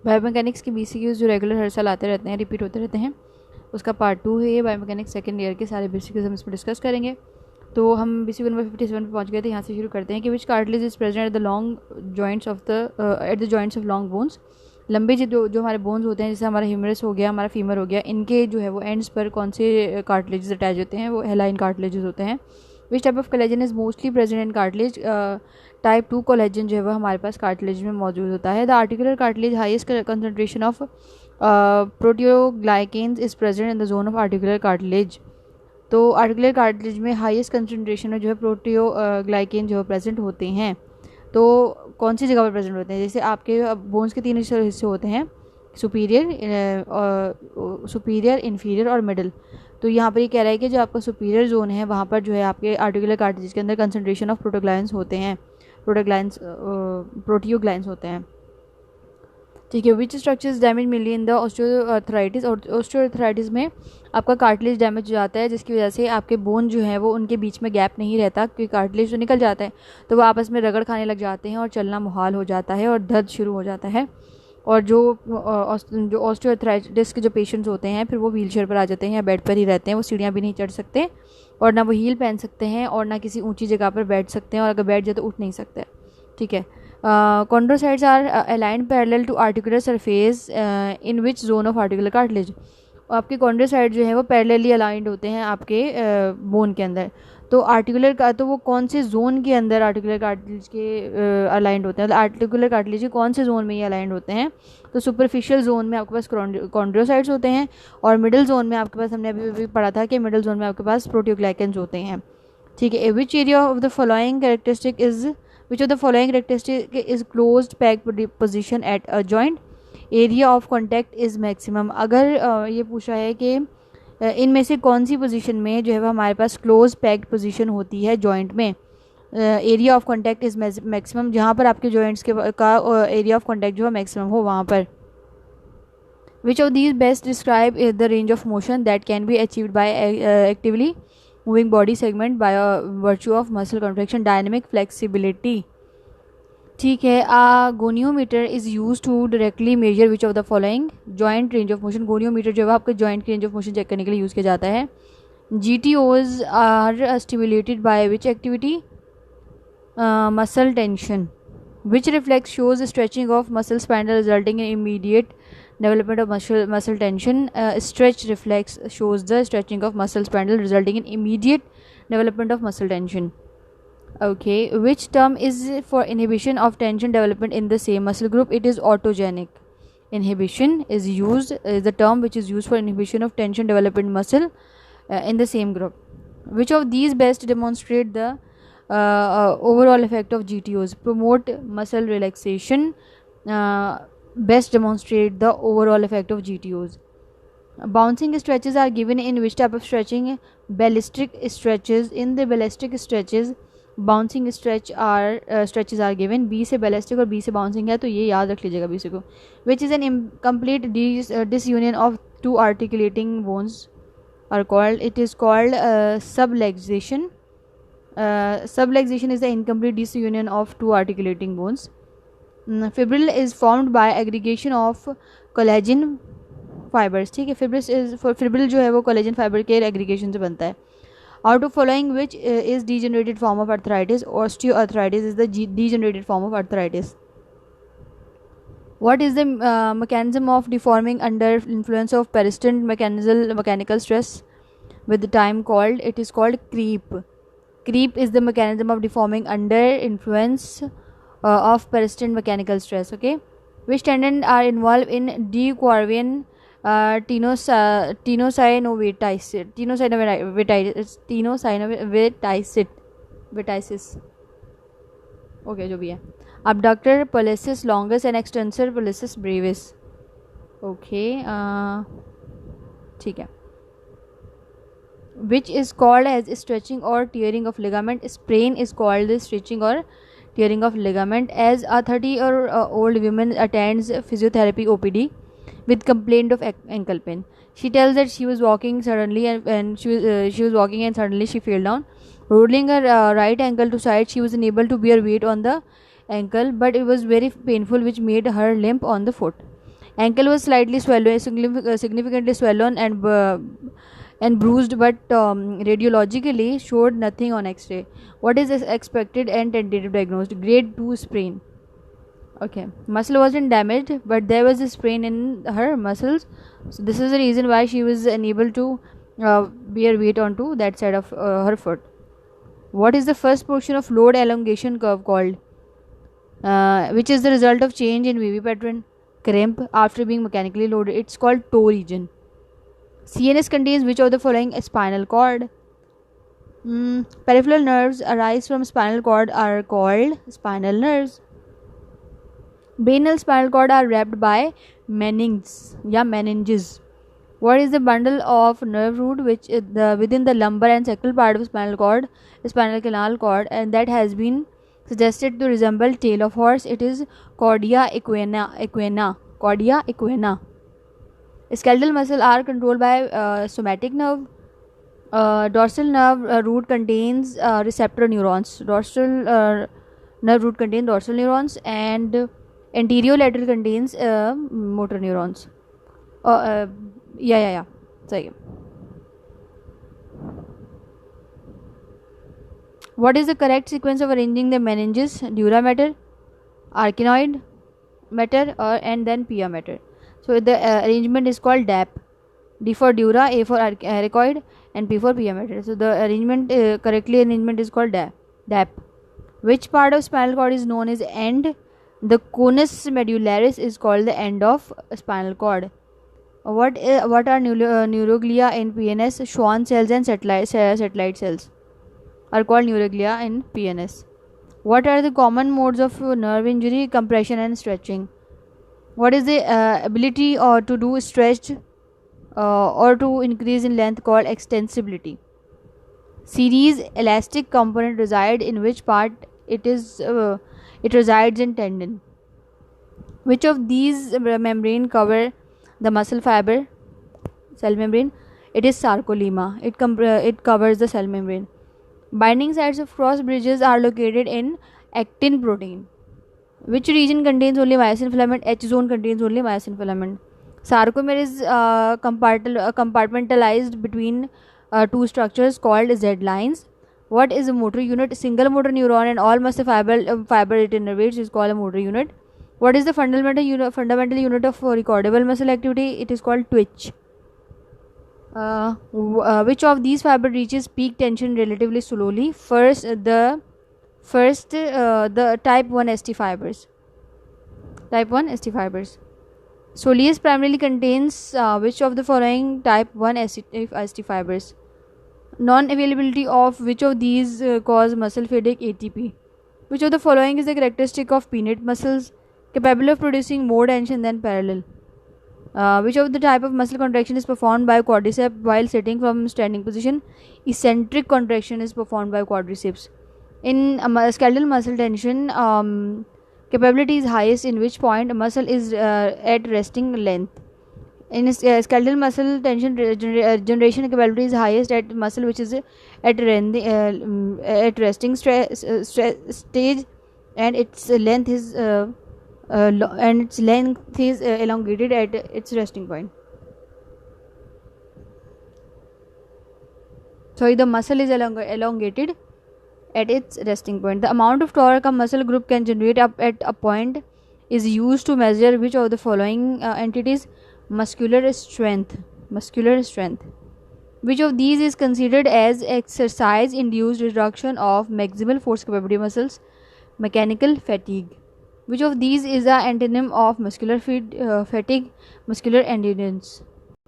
Biomechanics के BCQs जो regular हर साल आते रहते हैं, रिपीट होते रहते हैं, उसका पार्ट 2 है ये। बायोमैकेनिक्स सेकंड ईयर के सारे BCQs हम इसमें डिस्कस करेंगे। तो हम BCQ नंबर 57 पे पहुंच गए थे, यहाँ से शुरू करते हैं कि which cartilage is present at the long joints of the at the joints of long bones. लंबे जो हमारे बोन्स होते हैं, जैसे हमारा ह्यूमरस हो गया, हमारा फीमर हो गया, इनके जो है वो एंड्स पर कौन से कार्टिलेजेस अटैच होते हैं, वो हेलाइन कार्टिलेजेस होते हैं। Which type of collagen is mostly present in cartilage. Type 2 collagen जो है वो हमारे पास कार्टिलेज में मौजूद होता है। The articular cartilage highest concentration of proteoglycans is present in the zone of articular cartilage. तो आर्टिकुलर कार्टिलेज में हाईएस्ट कंसनट्रेशन में जो है प्रोटियोग्लाइकेन जो है प्रेजेंट होते हैं। तो कौन सी जगह पर प्रेजेंट होते हैं, जैसे आपके बोन्स के 3 हिस्से होते हैं, सुपीरियर, इन्फीरियर और मिडल। तो यहाँ पर ये कह रहा है कि जो आपका सुपीरियर जोन है वहाँ पर जो है आपके आर्टिकुलर कार्टिलेज के अंदर कंसनट्रेशन ऑफ प्रोटोग्लाइंस होते हैं, प्रोटियोग्लाइंस होते हैं। ठीक है। विच स्ट्रक्चर्स डैमेज मिली इन द ऑस्टियोआर्थराइटिस। और ऑस्टियोआर्थराइटिस में आपका कार्टिलेज डैमेज हो जाता है, जिसकी वजह से आपके बोन जो है वो उनके बीच में गैप नहीं रहता, क्योंकि कार्टिलेज तो निकल जाता है, तो वो आपस में रगड़ खाने लग जाते हैं और चलना मुहाल हो जाता है और दर्द शुरू हो जाता है। और जो ऑस्टियोआर्थराइटिस के जो पेशेंट्स होते हैं फिर वो व्हीलचेयर पर आ जाते हैं या बेड पर ही रहते हैं, वो सीढ़ियाँ भी नहीं चढ़ सकते और ना वो हील पहन सकते हैं और ना किसी ऊंची जगह पर बैठ सकते हैं, और अगर बैठ जाए तो उठ नहीं सकते। ठीक है। Chondrocytes are aligned parallel to articular surface in which zone of articular cartilage। आपके कॉन्ड्रोसाइट जो है वो पैरेलली अलाइंड होते हैं आपके बोन के अंदर। तो आर्टिकुलर का तो वो कौन से जोन के अंदर आर्टिकुलर कार्टिलेज के अलाइंड होते हैं, मतलब आर्टिकुलर कार्टिलेज के कौन से जोन में ये अलाइंड होते हैं। तो सुपरफिशियल जोन में आपके पास कॉन्ड्रोसाइट्स होते हैं, और मिडिल जोन में आपके पास, हमने अभी पढ़ा था कि मिडिल जोन में आपके पास प्रोटियोग्लाइकेन्स होते हैं। ठीक है। Which area of the following characteristic is Which of the following characteristic is closed packed position at a joint? Area of contact is maximum। अगर ये पूछा है कि इनमें से कौन सी पोजीशन में जो है वो हमारे पास क्लोज पैक्ड पोजीशन होती है जॉइंट में, area of contact is maximum, जहाँ पर आपके जॉइंट्स का एरिया ऑफ कॉन्टैक्ट जो है मैक्सिमम हो वहाँ पर। Which of these best describe the range of motion that can be achieved by actively moving body segment by virtue of muscle contraction, dynamic flexibility। ठीक है। Goniometer is use to directly measure which of the following joint range of motion. Goniometer जो है आपके joint की range of motion check करने के लिए use किया जाता है। GTOs are stimulated by which activity, muscle tension. Which reflex shows stretching of muscle spinal resulting in immediate development of muscle tension। Stretch reflex shows the stretching of muscle spindle resulting in immediate development of muscle tension। Okay, which term is for inhibition of tension development in the same muscle group? It is autogenic inhibition is the term which is used for inhibition of tension development muscle in the same group. Which of these best demonstrate the overall effect of GTOs? Promote muscle relaxation, best demonstrate the overall effect of GTOs। Bouncing stretches are given in which type of stretching? Ballistic stretches। In the ballistic stretches bouncing stretches are given। B से ballistic और B से bouncing है, तो ये याद रख लीजिएगा B से को। Which is an incomplete disunion of two articulating bones are called? It is called subluxation। Subluxation is the incomplete disunion of two articulating bones। Fibril is formed by aggregation of collagen fibers। ठीक है। Fibril जो है वो collagen fibre के aggregation से बनता है। Out of following which is degenerated form of arthritis. Osteoarthritis is the degenerated form of arthritis. What is the mechanism of deforming under influence of persistent mechanical stress with time called? It is called creep. Creep is the mechanism of deforming under influence of persistent mechanical stress। Okay, which tendon are involved in de Quervain tenosynovitis। Okay, जो भी है। abductor pollicis longus and extensor pollicis brevis। Okay, ठीक है। which is called as stretching or tearing of ligament। sprain is called the stretching or tearing of ligament। As a 30-year-old woman attends physiotherapy OPD with complaint of ankle pain, she tells that she was walking suddenly and she was walking and suddenly she fell down, rolling her right ankle to side. She was unable to bear weight on the ankle, but it was very painful, which made her limp on the foot। Ankle was slightly swollen, significantly swollen and bruised, but radiologically showed nothing on X-ray. What is expected and tentative diagnosed? Grade 2 sprain. Okay, muscle wasn't damaged, but there was a sprain in her muscles. So this is the reason why she was unable to bear weight onto that side of her foot. What is the first portion of load elongation curve called? Which is the result of change in wavy pattern, cramp after being mechanically loaded. It's called toe region. CNS contains which of the following? Spinal cord. Peripheral nerves arise from spinal cord are called spinal nerves. Brain and spinal cord are wrapped by meninges. What is the bundle of nerve root which is within the lumbar and sacral part of spinal cord, spinal canal cord, and that has been suggested to resemble tail of horse? It is cordia equina. Cordia equina. Skeletal muscle are controlled by somatic nerve. Dorsal nerve root contains receptor neurons. Dorsal nerve root contains dorsal neurons, and anterior-lateral contains motor neurons. Yeah. सही है. What is the correct sequence of arranging the meninges? Dura mater, arachnoid mater, and then pia mater. So the arrangement is called DAP. D for dura, A for arachoid, and P for pia mater. So the arrangement arrangement is called DAP. Which part of spinal cord is known as end? The conus medullaris is called the end of spinal cord. What are neuroglia in PNS? Schwann cells and satellite cells are called neuroglia in PNS. What are the common modes of nerve injury? Compression and stretching. What is the ability to do stretch or to increase in length called extensibility? Series elastic component reside in which part? It resides in tendon. Which of these membrane cover the muscle fiber? Cell membrane. It is sarcolemma. It covers the cell membrane. Binding sites of cross bridges are located in actin protein. Which region contains only myosin filament? H zone contains only myosin filament. Sarcomere is compartmentalized between two structures called Z lines. What is a motor unit? Single motor neuron and all muscle fiber it innervates is called a motor unit. What is the fundamental unit of recordable muscle activity? It is called twitch. Which of these fiber reaches peak tension relatively slowly? The type 1 ST fibers. Type 1 ST fibers. Soleus primarily contains which of the following type 1 ST fibers? Non-availability of which of these cause muscle fatigue? ATP. Which of the following is the characteristic of pinnate muscles? Capable of producing more tension than parallel. Which of the type of muscle contraction is performed by quadriceps while sitting from standing position? Eccentric contraction is performed by quadriceps. In skeletal muscle tension, capability is highest in which point? A muscle is at resting length. In skeletal muscle tension generation, capability is highest at muscle which is at resting stage, and its length is elongated at its resting point. Sorry, the muscle is elongated at its resting point. The amount of torque a muscle group can generate up at a point is used to measure which of the following entities? Muscular strength. Which of these is considered as exercise induced reduction of maximal force capability muscles? Mechanical fatigue. Which of these is the antonym of muscular fatigue? Muscular endurance.